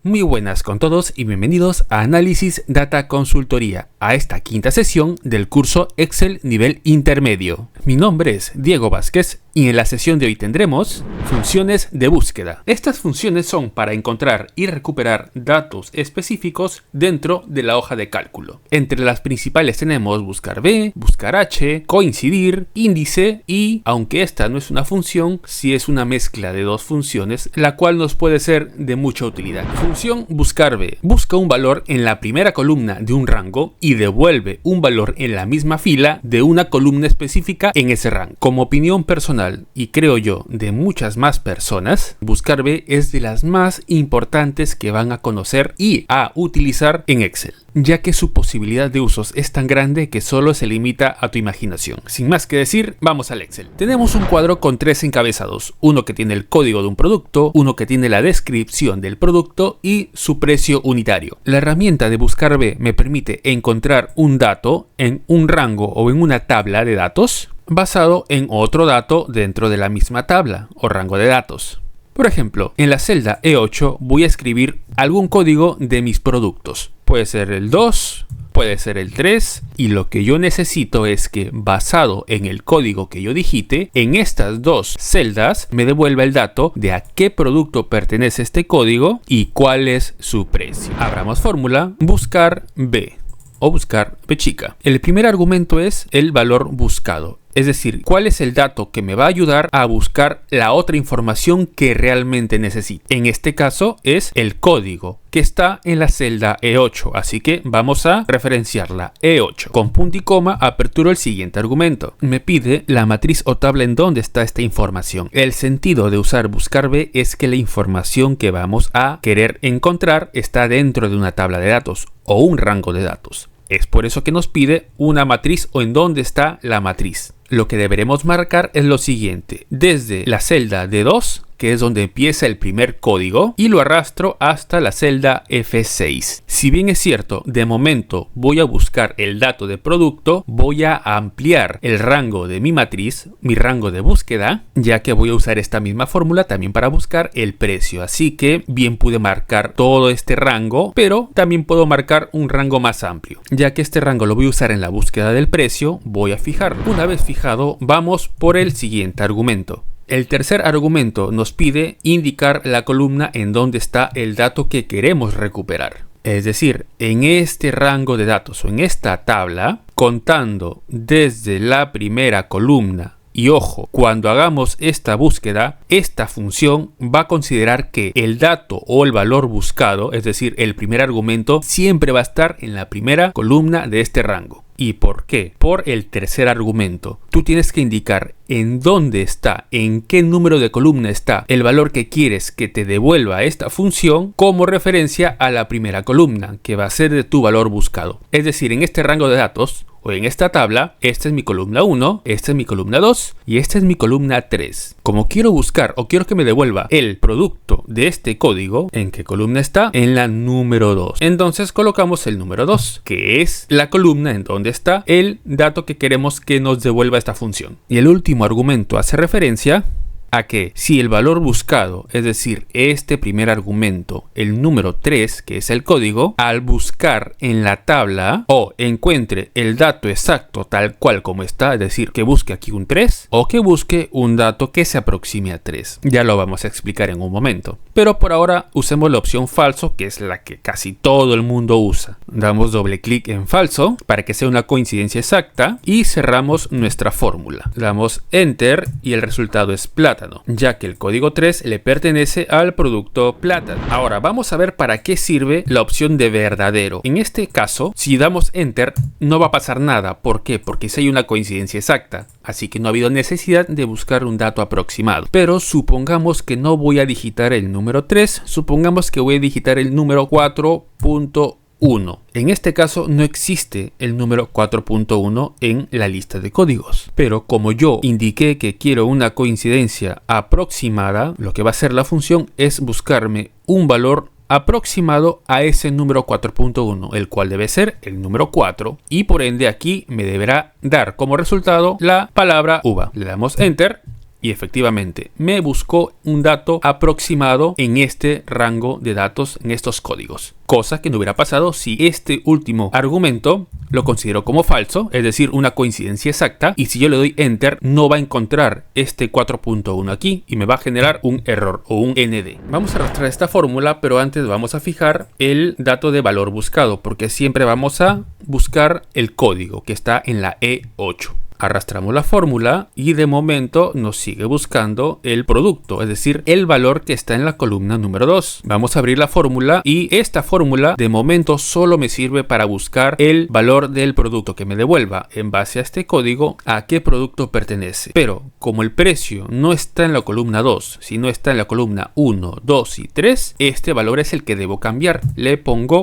Muy buenas con todos y bienvenidos a Análisis Data Consultoría, a esta quinta sesión del curso Excel nivel intermedio. Mi nombre es Diego Vázquez y en la sesión de hoy tendremos funciones de búsqueda. Estas funciones son para encontrar y recuperar datos específicos dentro de la hoja de cálculo. Entre las principales tenemos buscar B, buscar H, coincidir, índice y, aunque esta no es una función, sí es una mezcla de dos funciones, la cual nos puede ser de mucha utilidad. Función buscar B. Busca un valor en la primera columna de un rango y devuelve un valor en la misma fila de una columna específica en ese rango. Como opinión personal, y creo yo de muchas más personas, buscar B es de las más importantes que van a conocer y a utilizar en Excel, ya que su posibilidad de usos es tan grande que solo se limita a tu imaginación. Sin más que decir, vamos al Excel. Tenemos un cuadro con tres encabezados, uno que tiene el código de un producto, uno que tiene la descripción del producto y su precio unitario. La herramienta de buscar B me permite encontrar un dato en un rango o en una tabla de datos basado en otro dato dentro de la misma tabla o rango de datos. Por ejemplo, en la celda E8 voy a escribir algún código de mis productos. Puede ser el 2, puede ser el 3, y lo que yo necesito es que, basado en el código que yo digite, en estas dos celdas me devuelva el dato de a qué producto pertenece este código y cuál es su precio. Abramos fórmula, buscar B o buscar B chica. El primer argumento es el valor buscado. Es decir, cuál es el dato que me va a ayudar a buscar la otra información que realmente necesito. En este caso es el código que está en la celda E8, así que vamos a referenciarla E8. Con punto y coma aperturo el siguiente argumento. Me pide la matriz o tabla en donde está esta información. El sentido de usar buscar B es que la información que vamos a querer encontrar está dentro de una tabla de datos o un rango de datos. Es por eso que nos pide una matriz o en dónde está la matriz. Lo que deberemos marcar es lo siguiente: desde la celda D2, que es donde empieza el primer código, y lo arrastro hasta la celda F6. Si bien es cierto, de momento voy a buscar el dato de producto, voy a ampliar el rango de mi matriz, mi rango de búsqueda, ya que voy a usar esta misma fórmula también para buscar el precio. Así que bien pude marcar todo este rango, pero también puedo marcar un rango más amplio. Ya que este rango lo voy a usar en la búsqueda del precio, voy a fijarlo. Una vez fijado, vamos por el siguiente argumento. El tercer argumento nos pide indicar la columna en donde está el dato que queremos recuperar. Es decir, en este rango de datos o en esta tabla, contando desde la primera columna. Y ojo, cuando hagamos esta búsqueda, esta función va a considerar que el dato o el valor buscado, es decir, el primer argumento, siempre va a estar en la primera columna de este rango. ¿Y por qué? Por el tercer argumento. Tú tienes que indicar en dónde está, en qué número de columna está el valor que quieres que te devuelva esta función como referencia a la primera columna, que va a ser de tu valor buscado. Es decir, en este rango de datos o en esta tabla, esta es mi columna 1, esta es mi columna 2 y esta es mi columna 3. Como quiero buscar o quiero que me devuelva el producto de este código, ¿en qué columna está? En la número 2. Entonces colocamos el número 2, que es la columna en donde está el dato que queremos que nos devuelva esta función. Y el último argumento hace referencia a que si el valor buscado, es decir, este primer argumento, el número 3, que es el código, al buscar en la tabla o encuentre el dato exacto tal cual como está, es decir, que busque aquí un 3 o que busque un dato que se aproxime a 3. Ya lo vamos a explicar en un momento. Pero por ahora usemos la opción falso, que es la que casi todo el mundo usa. Damos doble clic en falso para que sea una coincidencia exacta y cerramos nuestra fórmula. Damos enter y el resultado es plátano, ya que el código 3 le pertenece al producto plátano. Ahora vamos a ver para qué sirve la opción de verdadero. En este caso, si damos enter, no va a pasar nada. ¿Por qué? Porque si hay una coincidencia exacta, así que no ha habido necesidad de buscar un dato aproximado. Pero supongamos que no voy a digitar el número 3, supongamos que voy a digitar el número 4.1. En este caso no existe el número 4.1 en la lista de códigos, pero como yo indiqué que quiero una coincidencia aproximada, lo que va a hacer la función es buscarme un valor aproximado a ese número 4.1, el cual debe ser el número 4, y por ende aquí me deberá dar como resultado la palabra uva. Le damos enter Y efectivamente me buscó un dato aproximado en este rango de datos, en estos códigos. Cosa que no hubiera pasado si este último argumento lo considero como falso, es decir, una coincidencia exacta, y si yo le doy enter no va a encontrar este 4.1 aquí y me va a generar un error o un ND. Vamos a arrastrar esta fórmula, pero antes vamos a fijar el dato de valor buscado, porque siempre vamos a buscar el código que está en la E8. Arrastramos la fórmula y de momento nos sigue buscando el producto, es decir, el valor que está en la columna número 2. Vamos a abrir la fórmula y esta fórmula de momento solo me sirve para buscar el valor del producto que me devuelva en base a este código a qué producto pertenece. Pero como el precio no está en la columna 2, sino está en la columna 1, 2 y 3, este valor es el que debo cambiar. Le pongo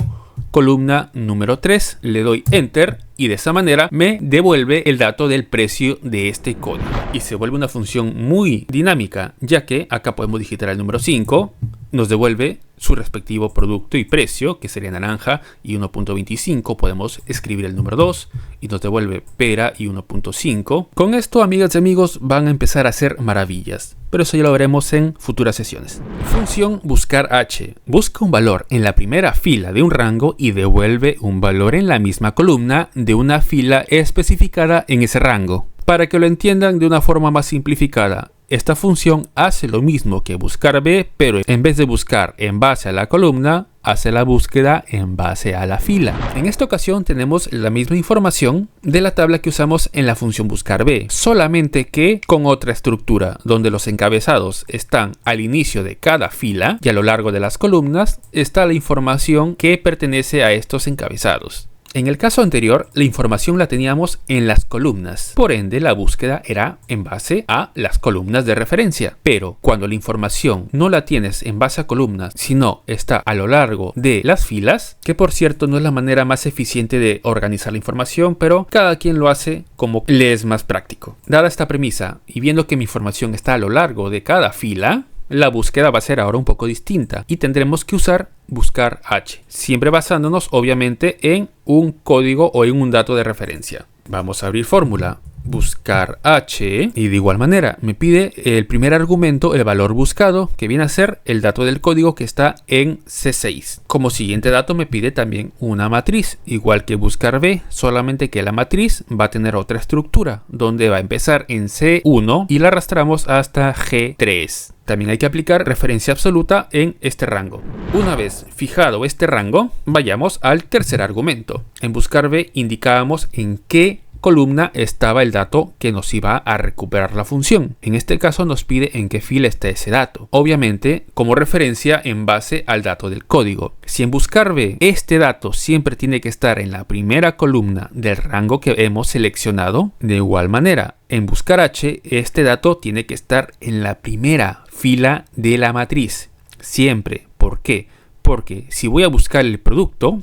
columna número 3, le doy enter y de esa manera me devuelve el dato del precio de este código. Y se vuelve una función muy dinámica, ya que acá podemos digitar el número 5, nos devuelve su respectivo producto y precio, que sería naranja y 1.25. Podemos escribir el número 2 y nos devuelve pera y 1.5. Con esto, amigas y amigos, van a empezar a hacer maravillas, pero eso ya lo veremos en futuras sesiones. Función buscar h. Busca un valor en la primera fila de un rango y devuelve un valor en la misma columna de una fila especificada en ese rango. Para que lo entiendan de una forma más simplificada, esta función hace lo mismo que buscar b, pero en vez de buscar en base a la columna, hace la búsqueda en base a la fila. En esta ocasión tenemos la misma información de la tabla que usamos en la función buscar b, solamente que con otra estructura, donde los encabezados están al inicio de cada fila y a lo largo de las columnas está la información que pertenece a estos encabezados. En el caso anterior, la información la teníamos en las columnas, por ende la búsqueda era en base a las columnas de referencia. Pero cuando la información no la tienes en base a columnas, sino está a lo largo de las filas, que por cierto no es la manera más eficiente de organizar la información, pero cada quien lo hace como le es más práctico. Dada esta premisa y viendo que mi información está a lo largo de cada fila, la búsqueda va a ser ahora un poco distinta y tendremos que usar buscar h, siempre basándonos obviamente en un código o en un dato de referencia. Vamos a abrir fórmula, buscar h, y de igual manera me pide el primer argumento, el valor buscado, que viene a ser el dato del código que está en C6. Como siguiente dato me pide también una matriz, igual que buscar b, solamente que la matriz va a tener otra estructura, donde va a empezar en C1 y la arrastramos hasta G3. También hay que aplicar referencia absoluta en este rango. Una vez fijado este rango, vayamos al tercer argumento. En buscar b indicábamos en qué columna estaba el dato que nos iba a recuperar la función. En este caso nos pide en qué fila está ese dato. Obviamente como referencia en base al dato del código. Si en buscar b este dato siempre tiene que estar en la primera columna del rango que hemos seleccionado, de igual manera en buscar h este dato tiene que estar en la primera fila de la matriz. Siempre. ¿Por qué? Porque si voy a buscar el producto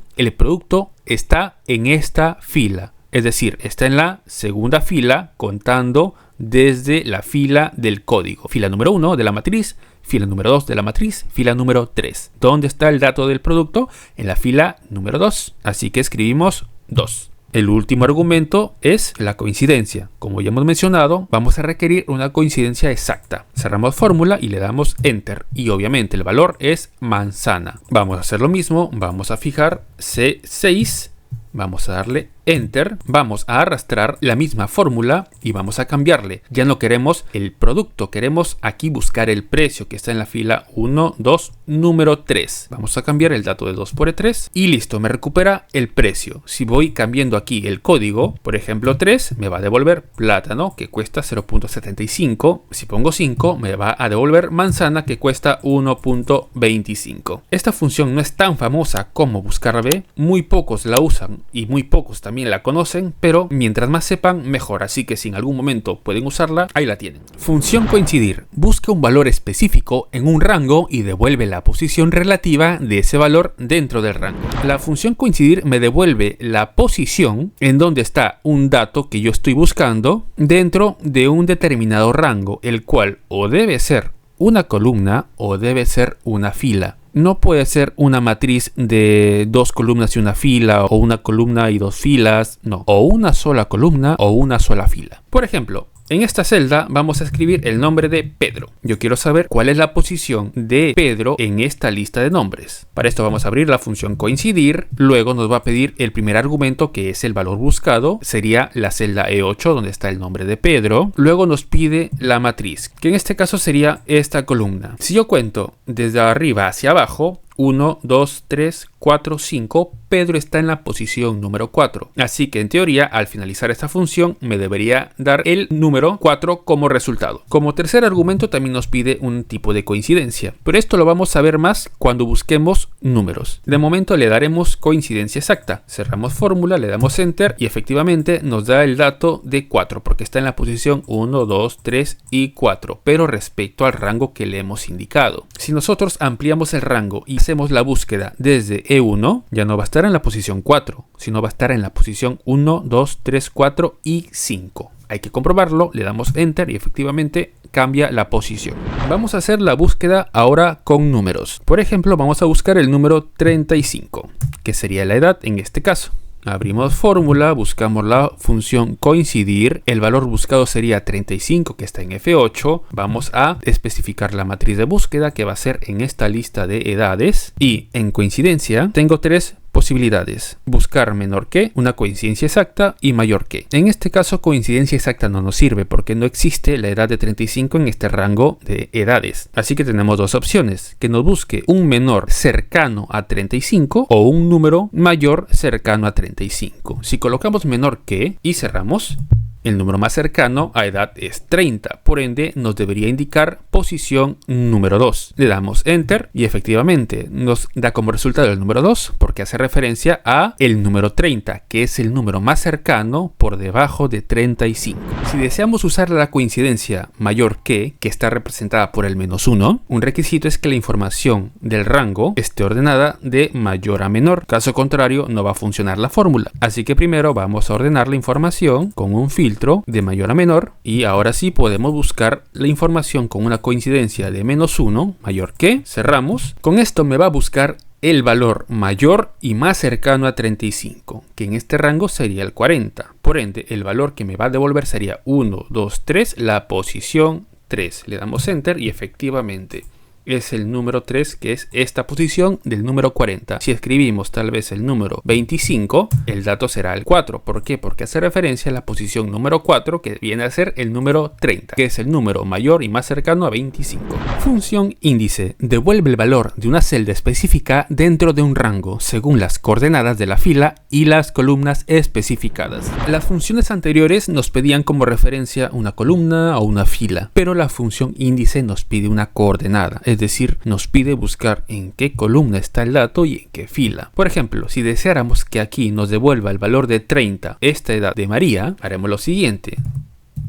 está en esta fila. Es decir, está en la segunda fila contando desde la fila del código. Fila número 1 de la matriz, fila número 2 de la matriz, fila número 3. ¿Dónde está el dato del producto? En la fila número 2. Así que escribimos 2. El último argumento es la coincidencia. Como ya hemos mencionado, vamos a requerir una coincidencia exacta. Cerramos fórmula y le damos enter. Y obviamente el valor es manzana. Vamos a hacer lo mismo. Vamos a fijar C6. Vamos a darle enter, vamos a arrastrar la misma fórmula y vamos a cambiarle. Ya no queremos el producto, queremos aquí buscar el precio que está en la fila 1, 2, número 3. Vamos a cambiar el dato de 2 por E3 y listo, me recupera el precio. Si voy cambiando aquí el código, por ejemplo 3, me va a devolver plátano que cuesta 0.75. Si pongo 5, me va a devolver manzana que cuesta 1.25. Esta función no es tan famosa como buscar b, muy pocos la usan y muy pocos también la conocen, pero mientras más sepan mejor, así que si en algún momento pueden usarla, ahí la tienen. Función coincidir. Busca un valor específico en un rango y devuelve la posición relativa de ese valor dentro del rango. La función coincidir me devuelve la posición en donde está un dato que yo estoy buscando dentro de un determinado rango, el cual o debe ser una columna o debe ser una fila. No puede ser una matriz de 2 columnas y una fila, o una columna y 2 filas, no. O una sola columna o una sola fila. Por ejemplo, En esta celda vamos a escribir el nombre de Pedro. Yo quiero saber cuál es la posición de Pedro en esta lista de nombres. Para esto vamos a abrir la función coincidir. Luego nos va a pedir el primer argumento, que es el valor buscado. Sería la celda E8 donde está el nombre de Pedro. Luego nos pide la matriz, que en este caso sería esta columna. Si yo cuento desde arriba hacia abajo, 1, 2, 3, 4, 5, Pedro está en la posición número 4. Así que en teoría, al finalizar esta función, me debería dar el número 4 como resultado. Como tercer argumento también nos pide un tipo de coincidencia, pero esto lo vamos a ver más cuando busquemos números. De momento le daremos coincidencia exacta. Cerramos fórmula, le damos enter y efectivamente nos da el dato de 4 porque está en la posición 1, 2, 3 y 4, pero respecto al rango que le hemos indicado. Si nosotros ampliamos el rango y hacemos la búsqueda desde E1, ya no va a estar en la posición 4, sino va a estar en la posición 1, 2, 3, 4 y 5. Hay que comprobarlo, le damos enter y efectivamente cambia la posición. Vamos a hacer la búsqueda ahora con números. Por ejemplo, vamos a buscar el número 35, que sería la edad en este caso. Abrimos fórmula, buscamos la función coincidir, el valor buscado sería 35 que está en F8, vamos a especificar la matriz de búsqueda que va a ser en esta lista de edades y en coincidencia tengo tres posibilidades: buscar menor que, una coincidencia exacta y mayor que. En este caso coincidencia exacta no nos sirve porque no existe la edad de 35 en este rango de edades. Así que tenemos dos opciones: que nos busque un menor cercano a 35 o un número mayor cercano a 35. Si colocamos menor que y cerramos, el número más cercano a edad es 30, por ende nos debería indicar posición número 2. Le damos enter y efectivamente nos da como resultado el número 2 porque hace referencia a el número 30, que es el número más cercano por debajo de 35. Si deseamos usar la coincidencia mayor que está representada por el -1, un requisito es que la información del rango esté ordenada de mayor a menor. Caso contrario, no va a funcionar la fórmula. Así que primero vamos a ordenar la información con un filtro de mayor a menor y ahora sí podemos buscar la información con una coincidencia de -1 mayor que. Cerramos. Con esto me va a buscar el valor mayor y más cercano a 35, que en este rango sería el 40. Por ende, el valor que me va a devolver sería 1, 2, 3, la posición 3. Le damos enter y efectivamente es el número 3, que es esta posición del número 40. Si escribimos tal vez el número 25, el dato será el 4. ¿Por qué? Porque hace referencia a la posición número 4, que viene a ser el número 30, que es el número mayor y más cercano a 25. Función índice. Devuelve el valor de una celda específica dentro de un rango, según las coordenadas de la fila y las columnas especificadas. Las funciones anteriores nos pedían como referencia una columna o una fila, pero la función índice nos pide una coordenada. Es decir, nos pide buscar en qué columna está el dato y en qué fila. Por ejemplo, si deseáramos que aquí nos devuelva el valor de 30, esta edad de María, haremos lo siguiente.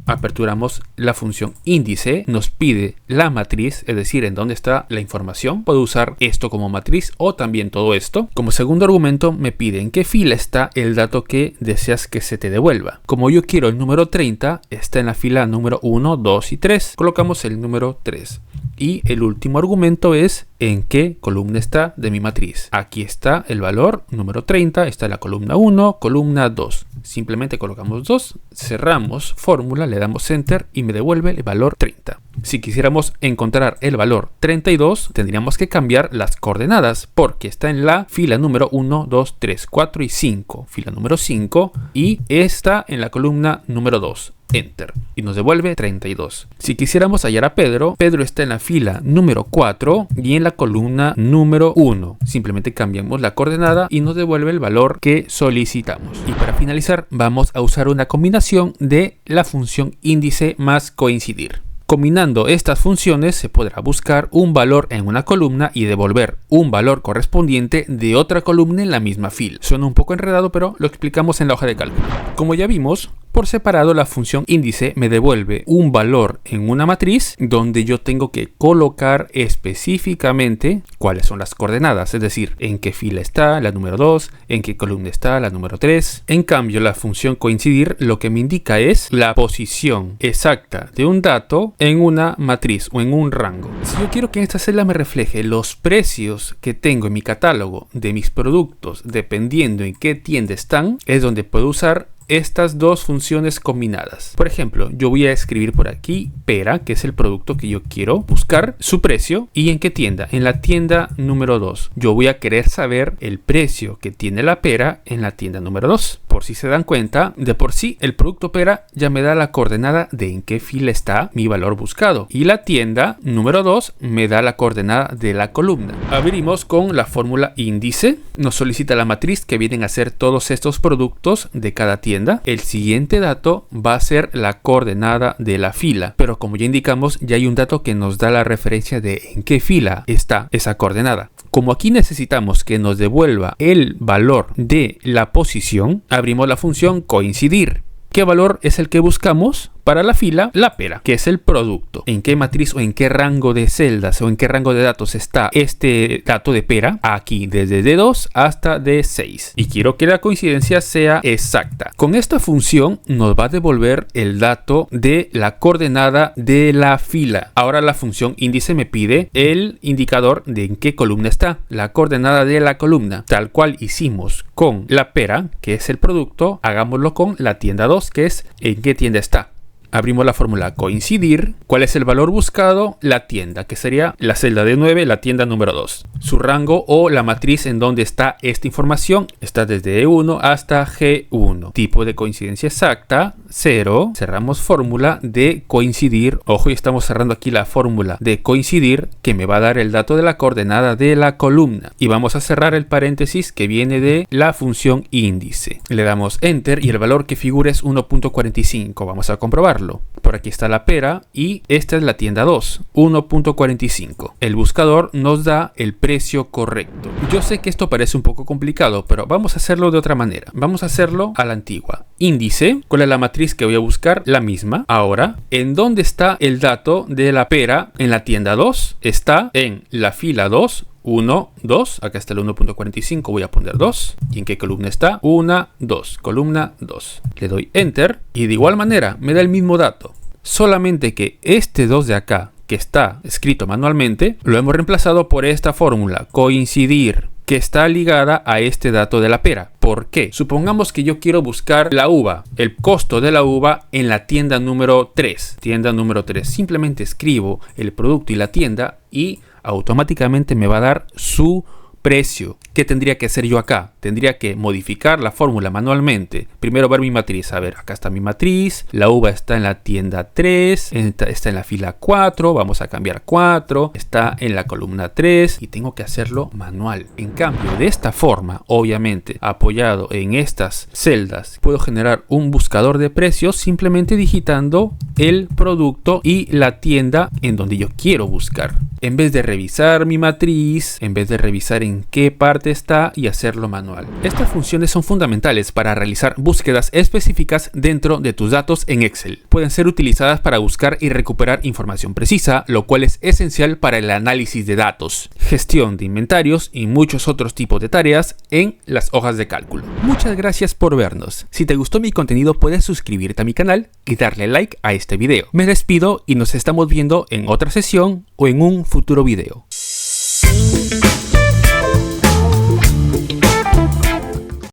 Aperturamos la función índice, nos pide la matriz, es decir, en dónde está la información. Puedo usar esto como matriz o también todo esto. Como segundo argumento me pide en qué fila está el dato que deseas que se te devuelva. Como yo quiero el número 30, está en la fila número 1, 2 y 3. Colocamos el número 3. Y el último argumento es en qué columna está de mi matriz. Aquí está el valor número 30, está en la columna 1, columna 2. Simplemente colocamos 2, cerramos fórmula, le damos enter y me devuelve el valor 30. Si quisiéramos encontrar el valor 32, tendríamos que cambiar las coordenadas porque está en la fila número 1, 2, 3, 4 y 5. Fila número 5 y está en la columna número 2. Enter y nos devuelve 32. Si quisiéramos hallar a Pedro, Pedro está en la fila número 4 y en la columna número 1. Simplemente cambiamos la coordenada y nos devuelve el valor que solicitamos. Y para finalizar, vamos a usar una combinación de la función índice más coincidir. Combinando estas funciones se podrá buscar un valor en una columna y devolver un valor correspondiente de otra columna en la misma fila. Suena un poco enredado, pero lo explicamos en la hoja de cálculo. Como ya vimos, por separado la función índice me devuelve un valor en una matriz donde yo tengo que colocar específicamente cuáles son las coordenadas, es decir, en qué fila está la número 2, en qué columna está la número 3. En cambio, la función coincidir lo que me indica es la posición exacta de un dato en una matriz o en un rango. Si yo quiero que en esta celda me refleje los precios que tengo en mi catálogo de mis productos dependiendo en qué tienda están, es donde puedo usar estas dos funciones combinadas. Por ejemplo, yo voy a escribir por aquí pera, que es el producto que yo quiero buscar, su precio y en qué tienda, en la tienda número 2. Yo voy a querer saber el precio que tiene la pera en la tienda número 2. Por si se dan cuenta, de por sí el producto pera ya me da la coordenada de en qué fila está mi valor buscado y la tienda número 2 me da la coordenada de la columna. Abrimos con la fórmula índice, nos solicita la matriz que vienen a ser todos estos productos de cada tienda. El siguiente dato va a ser la coordenada de la fila, pero como ya indicamos, ya hay un dato que nos da la referencia de en qué fila está esa coordenada. Como aquí necesitamos que nos devuelva el valor de la posición, abrimos la función coincidir. ¿Qué valor es el que buscamos? Para la fila, la pera, que es el producto. ¿En qué matriz o en qué rango de celdas o en qué rango de datos está este dato de pera? Aquí, desde D2 hasta D6. Y quiero que la coincidencia sea exacta. Con esta función nos va a devolver el dato de la coordenada de la fila. Ahora la función índice me pide el indicador de en qué columna está, la coordenada de la columna. Tal cual hicimos con la pera, que es el producto, hagámoslo con la tienda 2, que es en qué tienda está. Abrimos la fórmula coincidir. ¿Cuál es el valor buscado? La tienda, que sería la celda D9, la tienda número 2. Su rango o la matriz en donde está esta información está desde E1 hasta G1. Tipo de coincidencia exacta, 0. Cerramos fórmula de coincidir. Ojo, y estamos cerrando aquí la fórmula de coincidir que me va a dar el dato de la coordenada de la columna. Y vamos a cerrar el paréntesis que viene de la función índice. Le damos enter y el valor que figura es 1.45. Vamos a comprobarlo. Por aquí está la pera y esta es la tienda 2, 1.45. El buscador nos da el precio correcto. Yo sé que esto parece un poco complicado, pero vamos a hacerlo de otra manera. Vamos a hacerlo a la antigua. Índice, ¿cuál es la matriz que voy a buscar? La misma. Ahora, ¿en dónde está el dato de la pera en la tienda 2? Está en la fila 2. 1, 2, acá está el 1.45, voy a poner 2. ¿Y en qué columna está? 1, 2, columna 2. Le doy enter y de igual manera me da el mismo dato. Solamente que este 2 de acá, que está escrito manualmente, lo hemos reemplazado por esta fórmula, coincidir, que está ligada a este dato de la pera. ¿Por qué? Supongamos que yo quiero buscar la uva, el costo de la uva en la tienda número 3. Tienda número 3. Simplemente escribo el producto y la tienda y automáticamente me va a dar su precio. ¿Qué tendría que hacer yo acá? Tendría que modificar la fórmula manualmente. Primero ver mi matriz. A ver, acá está mi matriz. La uva está en la tienda 3. Está en la fila 4. Vamos a cambiar 4. Está en la columna 3. Y tengo que hacerlo manual. En cambio, de esta forma, obviamente, apoyado en estas celdas, puedo generar un buscador de precios simplemente digitando el producto y la tienda en donde yo quiero buscar. En vez de revisar mi matriz, en vez de revisar en qué parte está y hacerlo manual. Estas funciones son fundamentales para realizar búsquedas específicas dentro de tus datos en Excel. Pueden ser utilizadas para buscar y recuperar información precisa, lo cual es esencial para el análisis de datos, gestión de inventarios y muchos otros tipos de tareas en las hojas de cálculo. Muchas gracias por vernos. Si te gustó mi contenido, puedes suscribirte a mi canal y darle like a este video. Me despido y nos estamos viendo en otra sesión o en un futuro video.